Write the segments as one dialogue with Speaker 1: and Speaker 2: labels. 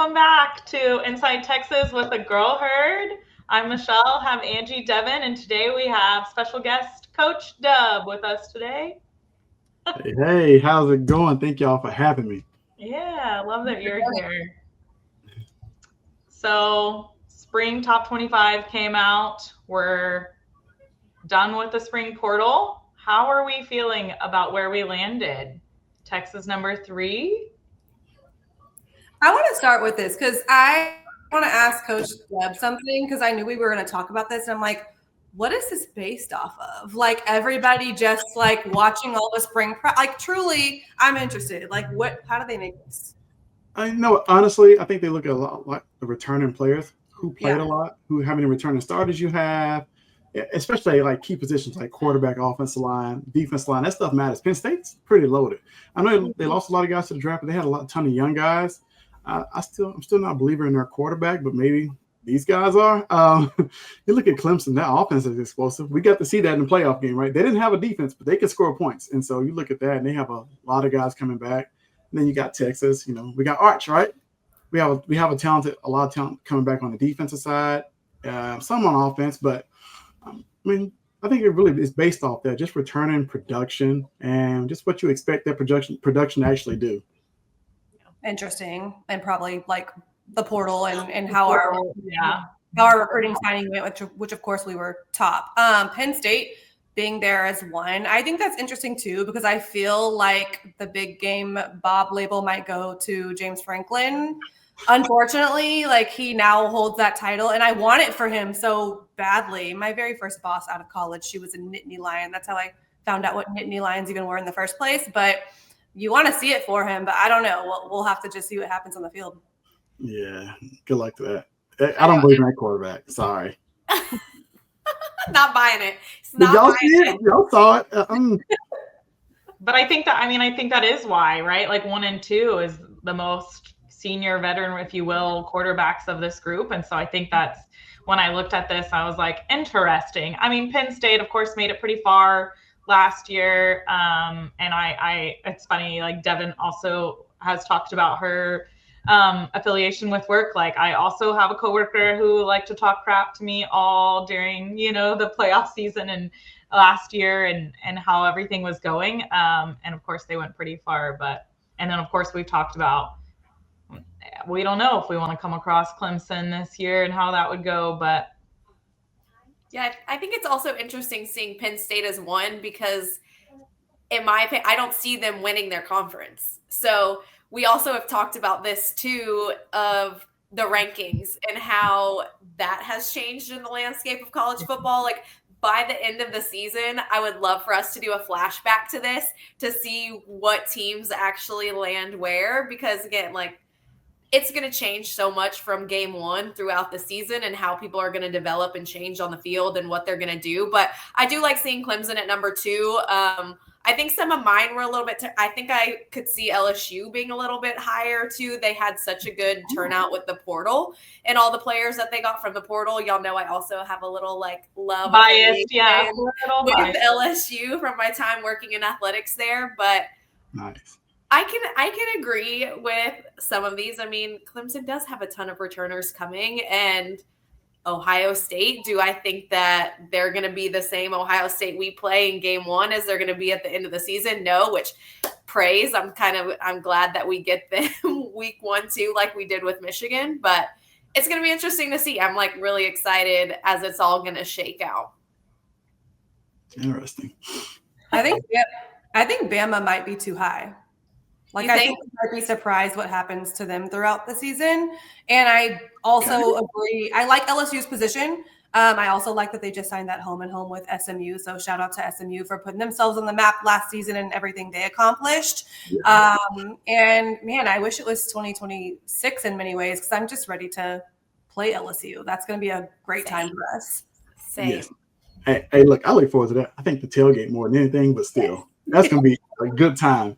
Speaker 1: welcome back to Inside Texas with the Girl Herd. I'm Michelle, have Angie, Devin, and today we have special guest Coach Dub with us today.
Speaker 2: Hey, how's it going? Thank y'all for having me.
Speaker 1: Yeah, I love that you're here. So, spring top 25 came out. We're done with the spring portal. How are we feeling about where we landed? Texas number 3.
Speaker 3: I want to start with this because I want to ask Coach Webb something because I knew we were going to talk about this. And I'm like, what is this based off of? Like everybody just like watching all the spring, like truly, I'm interested. Like how do they make this?
Speaker 2: I know, honestly, I think they look at a lot like the returning players who played a lot, how many returning starters you have, especially like key positions like quarterback, offensive line, defense line. That stuff matters. Penn State's pretty loaded. I know they lost a lot of guys to the draft, but they had a ton of young guys. I'm still not a believer in their quarterback, but maybe these guys are. You look at Clemson, that offense is explosive. We got to see that in the playoff game, right? They didn't have a defense, but they could score points. And so you look at that, and they have a lot of guys coming back. And then you got Texas. We got Arch, right? We have a lot of talent coming back on the defensive side, some on offense, but I think it really is based off that, just returning production and just what you expect that production to actually do.
Speaker 3: Interesting, and probably like the portal and how our recruiting signing went, which of course we were top. Penn State being there as one, I think that's interesting too because I feel like the big game Bob label might go to James Franklin. Unfortunately, like he now holds that title, and I want it for him so badly. My very first boss out of college, she was a Nittany Lion. That's how I found out what Nittany Lions even were in the first place, but you want to see it for him, but I don't know. We'll have to just see what happens on the field.
Speaker 2: Yeah, good luck to that. I don't believe in that quarterback. Sorry.
Speaker 4: Not buying it.
Speaker 2: Did y'all see it? Y'all saw it.
Speaker 1: But I think that is why, right? Like 1 and 2 is the most senior veteran, if you will, quarterbacks of this group. And so I think that's when I looked at this, I was like, interesting. Penn State, of course, made it pretty far last year. And it's funny, like Devin also has talked about her affiliation with work. Like I also have a coworker who liked to talk crap to me all during, the playoff season and last year and how everything was going. And of course they went pretty far, and then of course we've talked about, we don't know if we want to come across Clemson this year and how that would go, but
Speaker 4: yeah, I think it's also interesting seeing Penn State as one because in my opinion, I don't see them winning their conference. So we also have talked about this too, of the rankings and how that has changed in the landscape of college football. Like by the end of the season, I would love for us to do a flashback to this to see what teams actually land where, because again, like it's going to change so much from game one throughout the season and how people are going to develop and change on the field and what they're going to do. But I do like seeing Clemson at number 2. I think some of mine were a little bit, I think I could see LSU being a little bit higher too. They had such a good turnout with the portal and all the players that they got from the portal. Y'all know I also have a little like love
Speaker 1: biased,
Speaker 4: with LSU from my time working in athletics there. But
Speaker 2: nice.
Speaker 4: I can agree with some of these. Clemson does have a ton of returners coming, and Ohio State, do I think that they're going to be the same Ohio State we play in game 1 as they're going to be at the end of the season? No, which praise. I'm glad that we get them week 1, 2, like we did with Michigan, but it's going to be interesting to see. I'm like really excited as it's all going to shake out.
Speaker 2: Interesting.
Speaker 3: I think Bama might be too high. Like I think we might be surprised what happens to them throughout the season. And I also agree. I like LSU's position. I also like that they just signed that home and home with SMU. So shout out to SMU for putting themselves on the map last season and everything they accomplished. Yeah. And man, I wish it was 2026 in many ways because I'm just ready to play LSU. That's going to be a great time for us.
Speaker 4: Same.
Speaker 2: Yes. Hey, look, I look forward to that. I think the tailgate more than anything, but still, that's going to be a good time.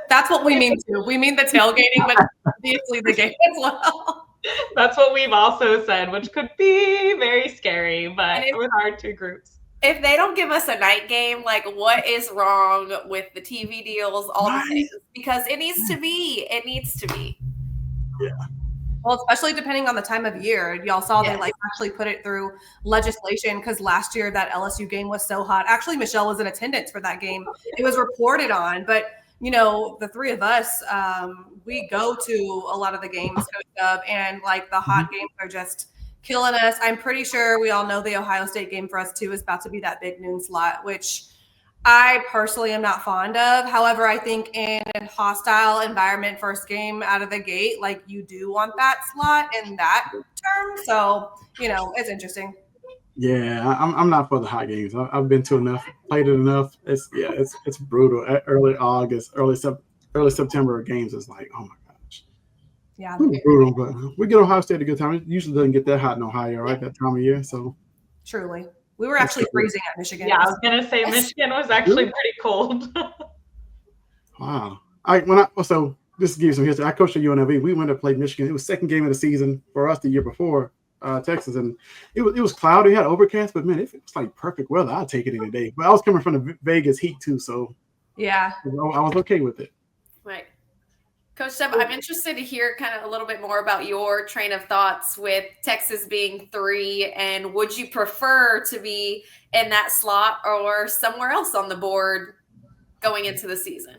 Speaker 3: That's what we mean too. We mean the tailgating, but obviously the game as well.
Speaker 1: That's what we've also said, which could be very scary, but with our 2 groups.
Speaker 4: If they don't give us a night game, like what is wrong with the TV deals, all the things? Because it needs to be. It needs to be.
Speaker 2: Yeah.
Speaker 3: Well, especially depending on the time of year. Y'all saw they like actually put it through legislation because last year that LSU game was so hot. Actually, Michelle was in attendance for that game. It was reported on, but the three of us, we go to a lot of the games, and like the hot games are just killing us. I'm pretty sure we all know the Ohio State game for us too is about to be that big noon slot, which I personally am not fond of. However, I think in a hostile environment, first game out of the gate, like you do want that slot in that term. So, it's interesting.
Speaker 2: Yeah, I'm not for the hot games. I've been to enough, played it enough. It's brutal. Early August, early September games is like, oh my gosh.
Speaker 3: Yeah.
Speaker 2: It's brutal, but we get Ohio State a good time. It usually doesn't get that hot in Ohio, right? That time of year. So
Speaker 3: truly. We were actually freezing at Michigan.
Speaker 1: Yeah, I was gonna say Michigan was actually pretty cold.
Speaker 2: Wow. So this gives some history. I coached at UNLV. We went to play Michigan. It was second game of the season for us the year before Texas, and it was cloudy, had overcast, but man, if it was like perfect weather, I'd take it any day. But I was coming from the Vegas heat too, so
Speaker 3: yeah,
Speaker 2: I was okay with it.
Speaker 4: Right. Coach Deb, I'm interested to hear kind of a little bit more about your train of thoughts with Texas being 3, and would you prefer to be in that slot or somewhere else on the board going into the season?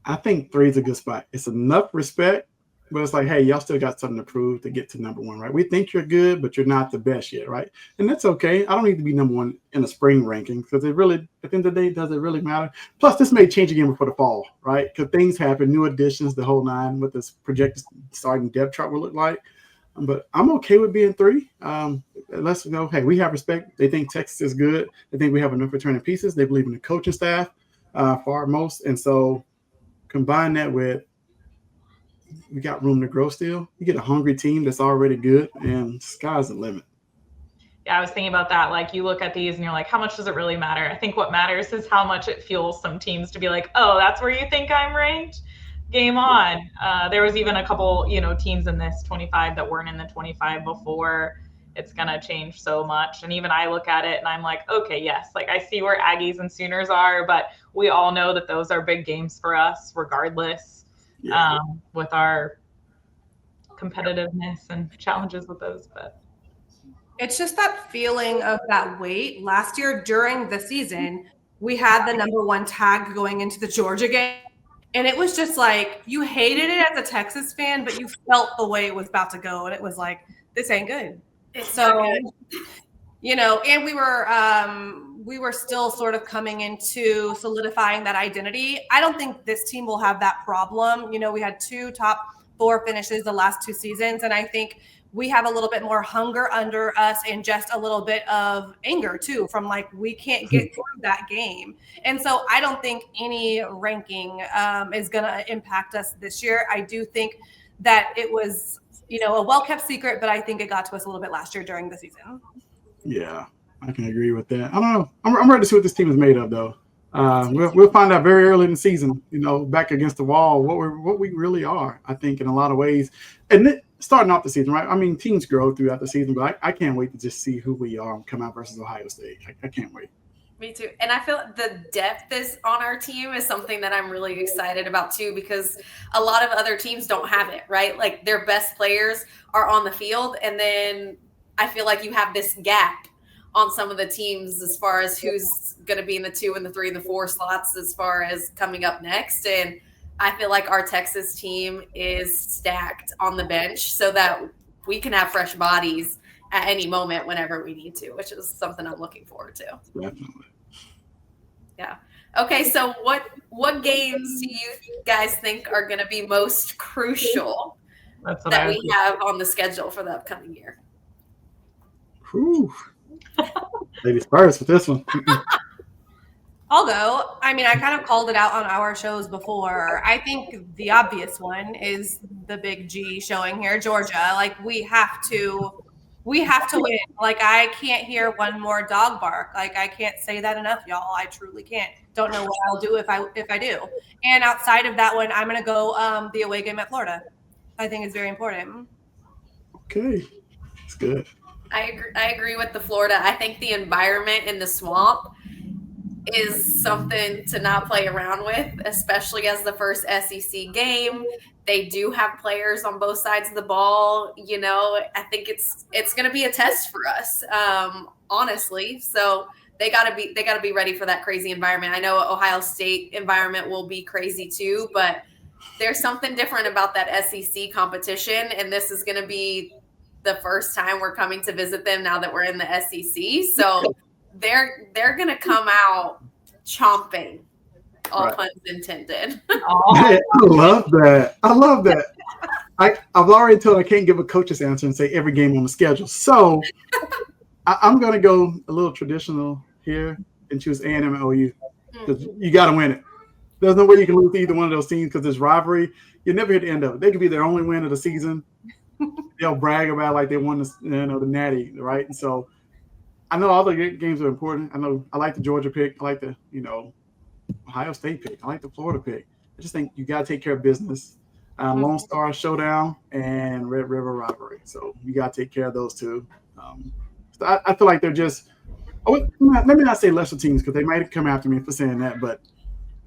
Speaker 2: I think 3 is a good spot. It's enough respect, but it's like, hey, y'all still got something to prove to get to number 1, right? We think you're good, but you're not the best yet, right? And that's okay. I don't need to be number 1 in the spring ranking because it really, at the end of the day, does it really matter? Plus, this may change again before the fall, right? Because things happen, new additions, the whole 9, what this projected starting depth chart will look like. But I'm okay with being 3. Let's go, hey, we have respect. They think Texas is good. They think we have enough returning pieces. They believe in the coaching staff far most. And so combine that with we got room to grow still. You get a hungry team that's already good, and sky's the limit.
Speaker 1: Yeah, I was thinking about that. Like, you look at these and you're like, how much does it really matter? I think what matters is how much it fuels some teams to be like, oh, that's where you think I'm ranked? Game on. There was even a couple, teams in this 25 that weren't in the 25 before. It's going to change so much. And even I look at it and I'm like, okay, yes, like I see where Aggies and Sooners are, but we all know that those are big games for us regardless.
Speaker 2: Yeah.
Speaker 1: With our competitiveness and challenges with those, but
Speaker 3: it's just that feeling of that weight. Last year during the season, we had the number 1 tag going into the Georgia game, and it was just like you hated it as a Texas fan, but you felt the way it was about to go, and it was like, this ain't good. So, and we were still sort of coming into solidifying that identity. I don't think this team will have that problem. We had 2 top 4 finishes the last 2 seasons, and I think we have a little bit more hunger under us and just a little bit of anger too from like we can't get through that game. And so I don't think any ranking is going to impact us this year. I do think that it was, a well-kept secret, but I think it got to us a little bit last year during the season.
Speaker 2: Yeah, I can agree with that. I don't know. I'm ready to see what this team is made of, though. We'll find out very early in the season, back against the wall, what we really are, I think, in a lot of ways. And starting off the season, right? I mean, teams grow throughout the season, but I can't wait to just see who we are and come out versus Ohio State. I can't wait.
Speaker 4: Me too. And I feel the depth is on our team is something that I'm really excited about too, because a lot of other teams don't have it, right? Like their best players are on the field. And then I feel like you have this gap on some of the teams as far as who's going to be in the 2 and the 3 and the 4 slots as far as coming up next. And I feel like our Texas team is stacked on the bench so that we can have fresh bodies at any moment whenever we need to, which is something I'm looking forward to.
Speaker 2: Definitely.
Speaker 4: Yeah. Okay, so what games do you guys think are going to be most crucial that we have on the schedule for the upcoming year?
Speaker 2: Whew. Ladies first with this one.
Speaker 3: I'll go. I mean, I kind of called it out on our shows before. I think the obvious one is the big G showing here, Georgia. Like we have to win. Like I can't hear one more dog bark. Like I can't say that enough, y'all. I truly can't. Don't know what I'll do if I do. And outside of that one, I'm gonna go the away game at Florida. I think it's very important.
Speaker 2: Okay, it's good.
Speaker 4: I agree with the Florida. I think the environment in the swamp is something to not play around with, especially as the first SEC game. They do have players on both sides of the ball. You know, I think it's going to be a test for us, honestly. So they got to be ready for that crazy environment. I know Ohio State environment will be crazy too, but there's something different about that SEC competition, and this is going to be the first time we're coming to visit them now that we're in the SEC. So they're going to come out chomping, all puns intended.
Speaker 2: I love that. I've already told I can't give a coach's answer and say every game on the schedule. So I'm going to go a little traditional here and choose A&M and OU because you got to win it. There's no way you can lose to either one of those teams because this rivalry, you never hear the end of it. They could be their only win of the season. They'll brag about like they won the Natty, right? And so I know all the games are important. I like the Georgia pick. I like the Ohio State pick. I like the Florida pick. I just think you got to take care of business. Lone Star Showdown and Red River rivalry. So you got to take care of those two. So I feel like they're just let me not say lesser teams because they might come after me for saying that, but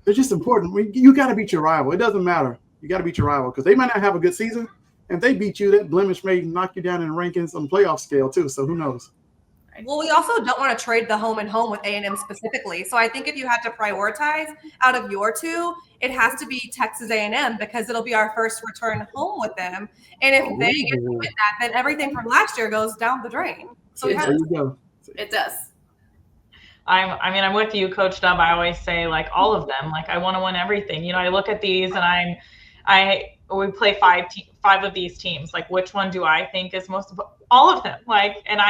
Speaker 2: they're just important. You got to beat your rival. It doesn't matter. You got to beat your rival because they might not have a good season. And if they beat you, that blemish may knock you down in the rankings on the playoff scale too. So who knows?
Speaker 3: Well, we also don't want to trade the home and home with A&M specifically. So I think if you had to prioritize out of your two, it has to be Texas A&M because it'll be our first return home with them. And if they get to win that, then everything from last year goes down the drain. So
Speaker 2: there you go.
Speaker 4: It does.
Speaker 1: I'm with you, Coach Dub. I always say like all of them. Like I want to win everything. You know, I look at these and we play five of these teams. Like which one do I think is most? All of them. Like, and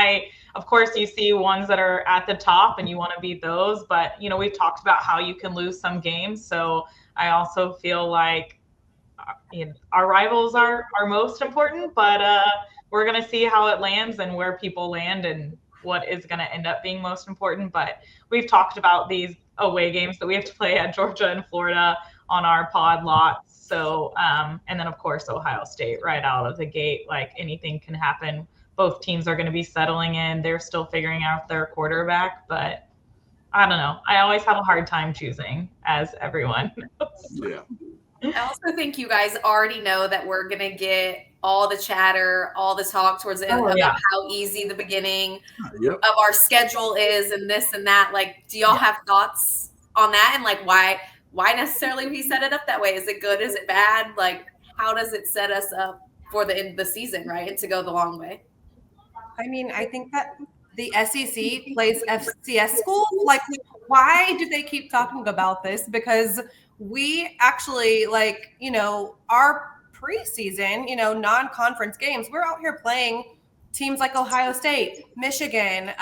Speaker 1: of course, you see ones that are at the top and you want to beat those. But you know, we've talked about how you can lose some games. So I also feel like our rivals are most important. But we're gonna see how it lands and where people land and what is going to end up being most important. But we've talked about these away games that we have to play at Georgia and Florida on our pod lots. So, and then of course, Ohio State right out of the gate, like anything can happen. Both teams are going to be settling in. They're still figuring out their quarterback, but I don't know. I always have a hard time choosing, as everyone knows.
Speaker 2: Yeah.
Speaker 4: I also think you guys already know that we're going to get all the chatter, all the talk towards the end about how easy the beginning of our schedule is and this and that. Like, do y'all have thoughts on that? And like, why necessarily we set it up that way? Is it good? Is it bad? Like, how does it set us up for the end of the season, right? And to go the long way?
Speaker 3: I mean, I think that the SEC plays FCS schools. Like, why do they keep talking about this? Because we actually our preseason, non-conference games, we're out here playing teams like Ohio State, Michigan,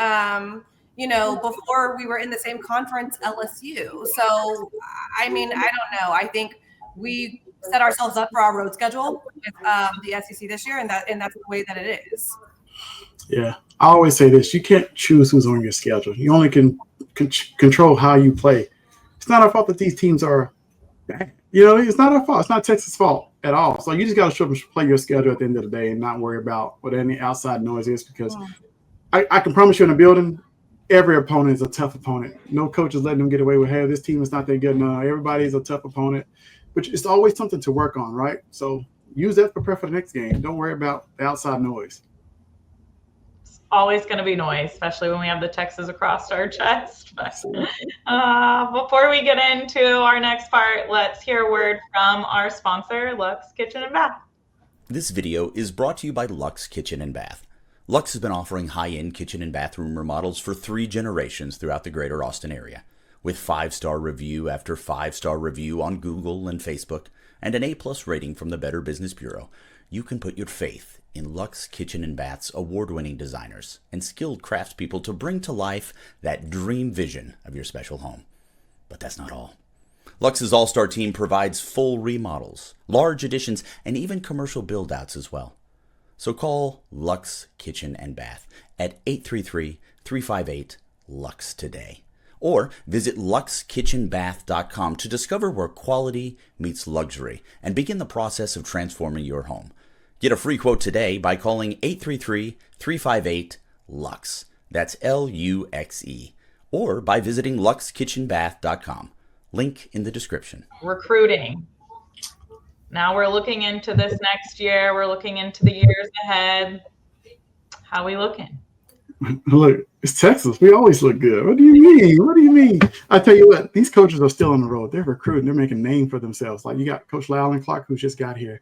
Speaker 3: before we were in the same conference, LSU. So, I mean, I don't know. I think we set ourselves up for our road schedule with the SEC this year, and that's the way that it is.
Speaker 2: Yeah. I always say this. You can't choose who's on your schedule. You only can control how you play. It's not our fault that these teams are bad. It's not our fault. It's not Texas' fault at all. So you just got to show them to play your schedule at the end of the day and not worry about what any outside noise is because I can promise you in a building, every opponent is a tough opponent. No coach is letting them get away with, hey, this team is not that good. No, everybody's a tough opponent, which is always something to work on, right? So use that to prepare for the next game. Don't worry about the outside noise.
Speaker 1: Always going to be noise, especially when we have the Texas across our chest. But before we get into our next part, let's hear a word from our sponsor, Luxe Kitchen and Bath.
Speaker 5: This video is brought to you by Luxe Kitchen and Bath. Luxe has been offering high-end kitchen and bathroom remodels for 3 generations throughout the greater Austin area. With 5-star review after 5-star review on Google and Facebook, and an A+ rating from the Better Business Bureau, you can put your faith in Luxe Kitchen and Bath's award-winning designers and skilled craftspeople to bring to life that dream vision of your special home. But that's not all. Luxe's all-star team provides full remodels, large additions, and even commercial build-outs as well. So call Luxe Kitchen and Bath at 833-358-LUXE today. Or visit luxekitchenbath.com to discover where quality meets luxury and begin the process of transforming your home. Get a free quote today by calling 833-358-LUXE. That's LUXE. or by visiting luxekitchenbath.com. Link in the description.
Speaker 1: Recruiting. Now we're looking into this next year. We're looking into the years ahead. How we looking?
Speaker 2: Look, it's Texas. We always look good. What do you mean? What do you mean? I tell you what, these coaches are still on the road. They're recruiting. They're making a name for themselves. Like you got Coach Lowland Clark, who just got here.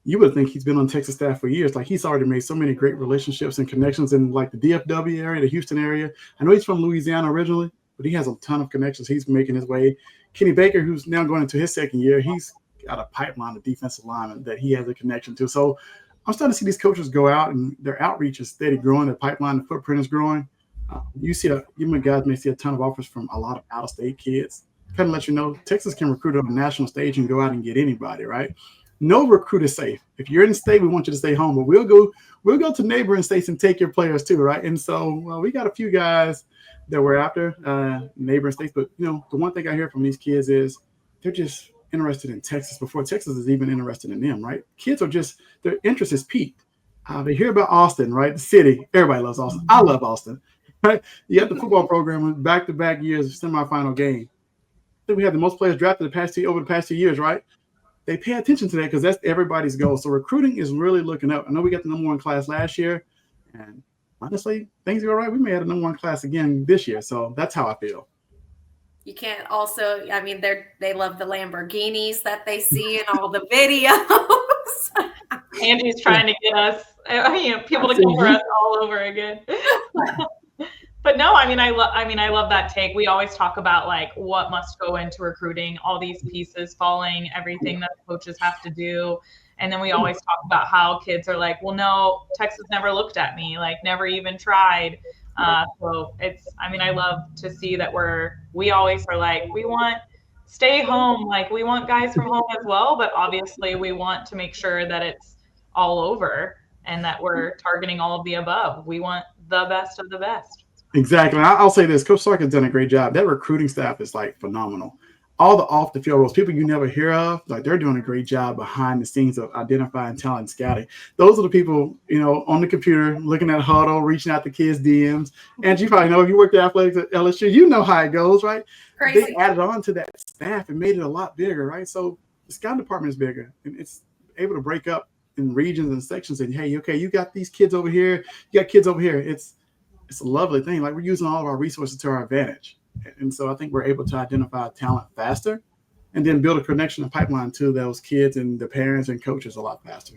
Speaker 2: You would think he's been on Texas staff for years. Like he's already made so many great relationships and connections in like the DFW area, the Houston area. I know he's from Louisiana originally, but he has a ton of connections. He's making his way. Kenny Baker, who's now going into his second year, he's got a pipeline of defensive linemen that he has a connection to. So I'm starting to see these coaches go out and their outreach is steady growing. Their pipeline, the footprint is growing. You guys may see a ton of offers from a lot of out-of-state kids. Kind of let you know, Texas can recruit on a national stage and go out and get anybody, right? No recruit is safe. If you're in the state, we want you to stay home, but we'll go to neighboring states and take your players too, right? And so we got a few guys that we're after neighboring states, but the one thing I hear from these kids is they're just interested in Texas before Texas is even interested in them, right? Kids are just, their interest is piqued. They hear about Austin, right? The city. Everybody loves Austin. I love Austin, right? You have the football program with back-to-back years of semifinal game. I think we had the most players drafted over the past 2 years, right? They pay attention to that because that's everybody's goal. So recruiting is really looking up. I know we got the number one class last year, and honestly, things go right. We may have the number one class again this year. So that's how I feel.
Speaker 4: You can't also, I mean, they love the Lamborghinis that they see in all the videos.
Speaker 1: Angie's trying to get us, people to cover us all over again. But no, I love that take. We always talk about like what must go into recruiting, all these pieces falling, everything that coaches have to do. And then we always talk about how kids are like, well, no, Texas never looked at me, like never even tried. So I love to see that we always are like, we want stay home. Like we want guys from home as well, but obviously we want to make sure that it's all over and that we're targeting all of the above. We want the best of the best.
Speaker 2: Exactly. I'll say this. Coach Sark has done a great job. That recruiting staff is like phenomenal. All the off the field roles, people you never hear of, like they're doing a great job behind the scenes of identifying talent and scouting. Those are the people, on the computer, looking at huddle, reaching out to kids' DMs. And you probably know if you worked at athletics at LSU, you know how it goes, right? Crazy. They added on to that staff and made it a lot bigger, right? So the scouting department is bigger and it's able to break up in regions and sections and hey, okay, you got these kids over here, you got kids over here. It's a lovely thing. Like we're using all of our resources to our advantage. And so I think we're able to identify talent faster and then build a connection and pipeline to those kids and the parents and coaches a lot faster.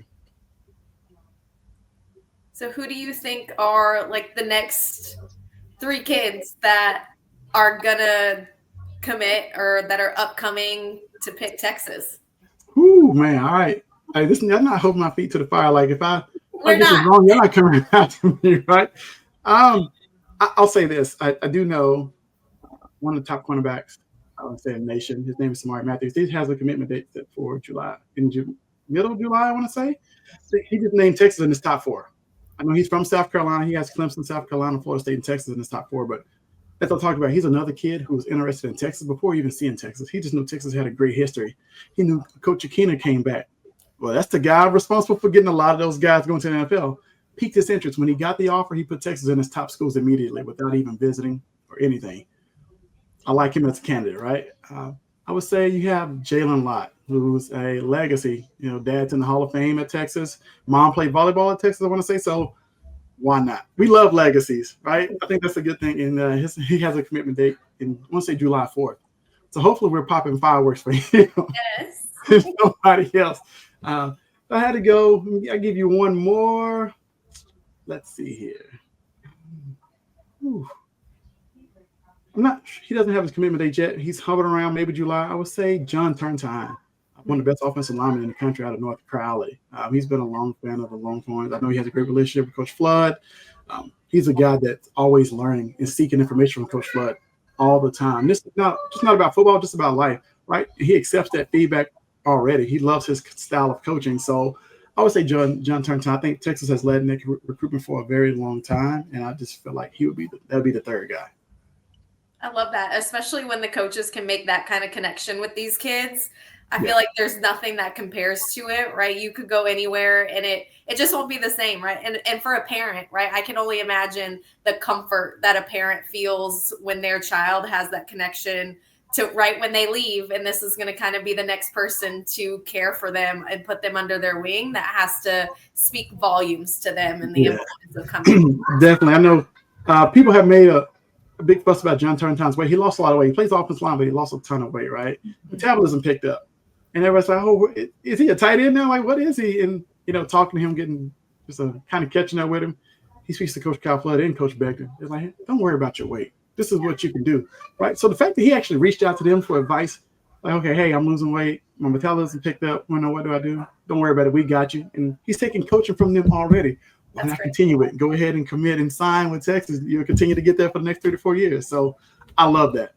Speaker 4: So who do you think are like the next 3 kids that are going to commit or that are upcoming to pick Texas?
Speaker 2: Ooh, man. All right. Hey, I'm not holding my feet to the fire. Like if I get this wrong, you're not coming after me, right? I'll say this. I do know one of the top cornerbacks, I would say in the nation. His name is Samari Matthews. He has a commitment date set for July, middle of July, I want to say. So he just named Texas in his top 4. I know he's from South Carolina. He has Clemson, South Carolina, Florida State, and Texas in his top 4. But as I talked about, he's another kid who was interested in Texas before even seeing Texas. He just knew Texas had a great history. He knew Coach Akina came back. Well, that's the guy responsible for getting a lot of those guys going to the NFL. Piqued his interest. When he got the offer, he put Texas in his top schools immediately without even visiting or anything. I like him as a candidate, right? I would say you have Jalen Lott, who's a legacy. Dad's in the Hall of Fame at Texas. Mom played volleyball at Texas, I want to say. So why not? We love legacies, right? I think that's a good thing. And he has a commitment date in, I want to say July 4th. So hopefully we're popping fireworks for him.
Speaker 4: Yes.
Speaker 2: There's nobody else. If I had to go, I'll give you one more. Let's see here. Ooh. He doesn't have his commitment date yet. He's hovering around maybe July. I would say John Turntine, one of the best offensive linemen in the country out of North Crowley. He's been a long fan of the Longhorns. I know he has a great relationship with Coach Flood. He's a guy that's always learning and seeking information from Coach Flood all the time. This is not about football, just about life, right? He accepts that feedback already. He loves his style of coaching. So I would say John Turntine. I think Texas has led Nick recruitment for a very long time, and I just feel like that would be the third guy.
Speaker 4: I love that, especially when the coaches can make that kind of connection with these kids. I feel like there's nothing that compares to it, right? You could go anywhere and it just won't be the same, right? And for a parent, right? I can only imagine the comfort that a parent feels when their child has that connection to right when they leave, and this is going to kind of be the next person to care for them and put them under their wing. That has to speak volumes to them and the importance of coming.
Speaker 2: Definitely. I know people have made a big fuss about John Turntown's weight. He lost a lot of weight. He plays offensive line, but he lost a ton of weight, right? Metabolism picked up. And everybody's like, oh, is he a tight end now? Like, what is he? And, talking to him, getting just kind of catching up with him. He speaks to Coach Kyle Flood and Coach Beckton. It's like, don't worry about your weight. This is what you can do, right? So the fact that he actually reached out to them for advice, like, okay, hey, I'm losing weight. My metabolism picked up. What do I do? Don't worry about it. We got you. And he's taking coaching from them already. Why not continue it? Go ahead and commit and sign with Texas. You'll continue to get there for the next 3 to 4 years. So I love that.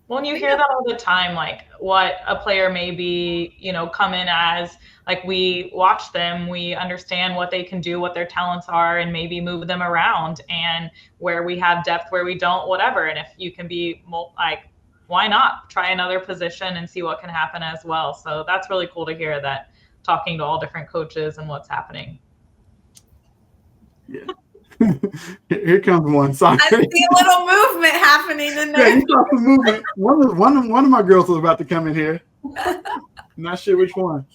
Speaker 1: Well, and you hear that all the time, like what a player may be, come in as, like we watch them, we understand what they can do, what their talents are, and maybe move them around, and where we have depth, where we don't, whatever. And if you can be like, why not try another position and see what can happen as well? So that's really cool to hear that, talking to all different coaches and what's happening.
Speaker 2: Yeah. Here comes one. Sorry.
Speaker 4: I see a little movement happening in there.
Speaker 2: Yeah, you saw some movement. One of my girls was about to come in here. Not sure which one.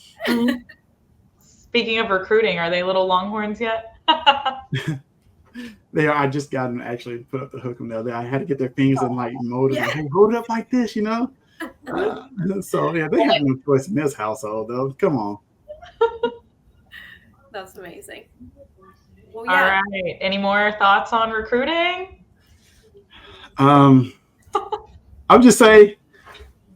Speaker 1: Speaking of recruiting, are they little Longhorns yet?
Speaker 2: They are. I just got them actually put up the hook them the other day. I had to get their fingers and like mold it. Like, hey, hold it up like this, So yeah, they have no choice in this household though. Come on.
Speaker 4: That's amazing. Well,
Speaker 1: All right. Any more thoughts on recruiting?
Speaker 2: I would just say,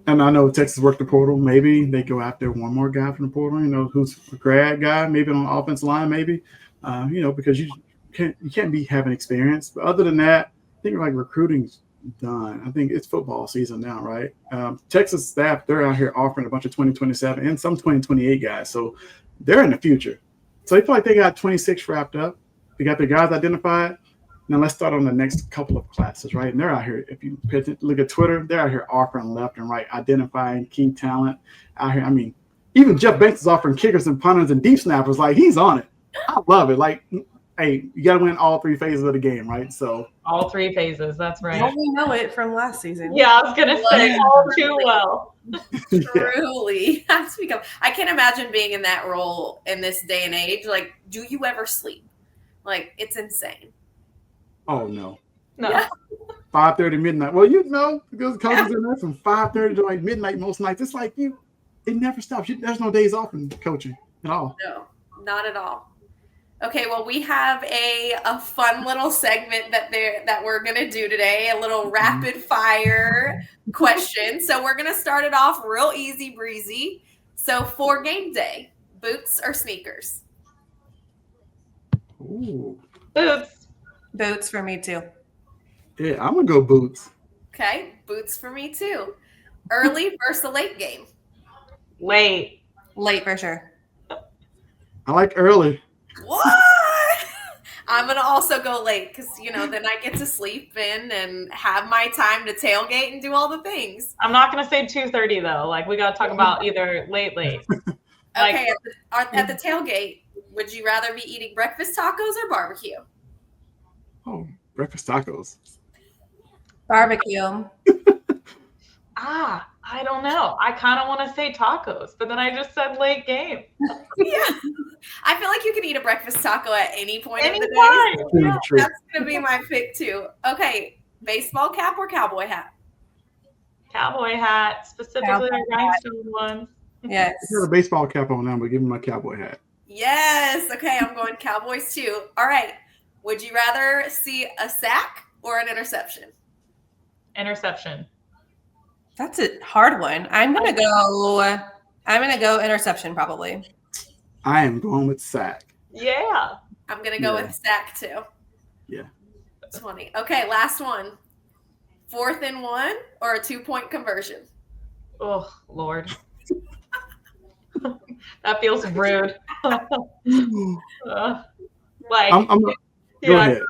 Speaker 2: and I know Texas worked the portal. Maybe they go after one more guy from the portal. Who's a grad guy, maybe on the offensive line, maybe. Because you can't be having experience. But other than that, I think like recruiting's done. I think it's football season now, right? Texas staff, they're out here offering a bunch of 2027 and some 2028 guys. So they're in the future. So they feel like they got 26 wrapped up. They got their guys identified. Now let's start on the next couple of classes, right? And they're out here. If you look at Twitter, they're out here offering left and right, identifying key talent out here. I mean, even Jeff Banks is offering kickers and punters and deep snappers. Like, he's on it. I love it. Like, hey, you got to win all 3 phases of the game, right? So
Speaker 1: all 3 phases. That's right.
Speaker 3: Don't we know it from last season?
Speaker 1: Yeah, I was gonna say all too well.
Speaker 4: Truly. I can't imagine being in that role in this day and age. Like, do you ever sleep? Like, it's insane.
Speaker 2: Oh no.
Speaker 4: Yeah.
Speaker 2: 5:30 midnight. Well, because coaches in there from 5:30 to like midnight most nights. It's like it never stops. There's no days off in coaching at all.
Speaker 4: No, not at all. Okay, well, we have a fun little segment that we're gonna do today, a little rapid fire question. So we're gonna start it off real easy breezy. So for game day, boots or sneakers?
Speaker 2: Ooh.
Speaker 1: Boots.
Speaker 3: Boots for me too.
Speaker 2: Yeah, I'm gonna go boots.
Speaker 4: Okay, boots for me too. Early versus a late game?
Speaker 1: Late.
Speaker 3: Late for sure.
Speaker 2: I like early.
Speaker 4: What? I'm going to also go late because, then I get to sleep in and have my time to tailgate and do all the things.
Speaker 1: I'm not going to say 2:30 though. Like, we got to talk about either late.
Speaker 4: Okay, at the tailgate, would you rather be eating breakfast tacos or barbecue?
Speaker 2: Oh, breakfast tacos.
Speaker 3: Barbecue.
Speaker 1: I don't know. I kind of want to say tacos, but then I just said late game.
Speaker 4: Yeah. I feel like you can eat a breakfast taco at any point of the
Speaker 1: Anytime.
Speaker 4: day. So that's going to be my pick too. Okay, baseball cap or cowboy hat?
Speaker 1: Cowboy hat, specifically a rhinestone one.
Speaker 3: Yes.
Speaker 2: I got a baseball cap on now, but give me my cowboy hat.
Speaker 4: Yes. Okay, I'm going Cowboys too. All right. Would you rather see a sack or an interception?
Speaker 1: Interception.
Speaker 3: That's a hard one. I'm gonna go interception probably.
Speaker 2: I am going with sack.
Speaker 1: Yeah.
Speaker 4: I'm gonna go with sack too.
Speaker 2: Yeah.
Speaker 4: 20. Okay, last one. 4th and 1 or a 2-point conversion?
Speaker 1: Oh, Lord. That feels rude. Like,
Speaker 2: go ahead.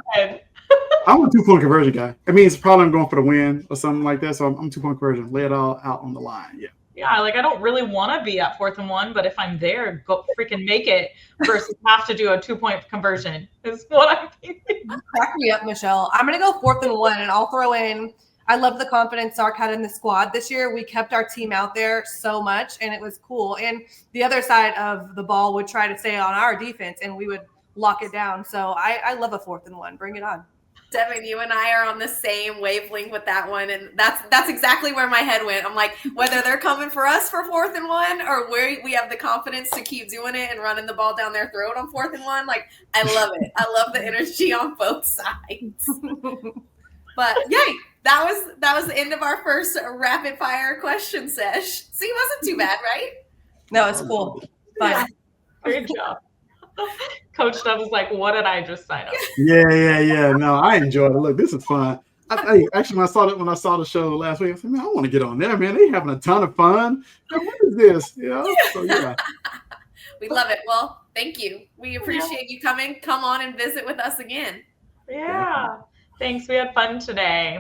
Speaker 2: I'm a 2-point conversion guy. It means probably I'm going for the win or something like that. So I'm 2-point conversion. Lay it all out on the line. Yeah.
Speaker 1: Yeah, like I don't really want to be at 4th and 1, but if I'm there, go freaking make it versus have to do a 2-point conversion is what I'm thinking.
Speaker 3: Crack me up, Michelle. I'm gonna go 4th and 1, and I'll throw in. I love the confidence Sark had in the squad this year. We kept our team out there so much, and it was cool. And the other side of the ball would try to stay on our defense, and we would lock it down. So I love a 4th and 1. Bring it on.
Speaker 4: Devin, you and I are on the same wavelength with that one, and that's exactly where my head went. I'm like, whether they're coming for us for 4th and 1, or where we have the confidence to keep doing it and running the ball down their throat on 4th and 1, like I love it. I love the energy on both sides. But yay, that was the end of our first rapid fire question sesh. See, it wasn't too bad, right?
Speaker 3: No, it's cool. Fun.
Speaker 1: Yeah. Great job. Coach Dub was like, what did I just sign up?
Speaker 2: Yeah. No, I enjoyed it. Look, this is fun. Actually, when I saw the show last week, I said, man, I want to get on there, man. They having a ton of fun. Man, what is this? You know? So, yeah.
Speaker 4: We love it. Well, thank you. We appreciate you coming. Come on and visit with us again.
Speaker 1: Yeah. Thanks. We had fun today.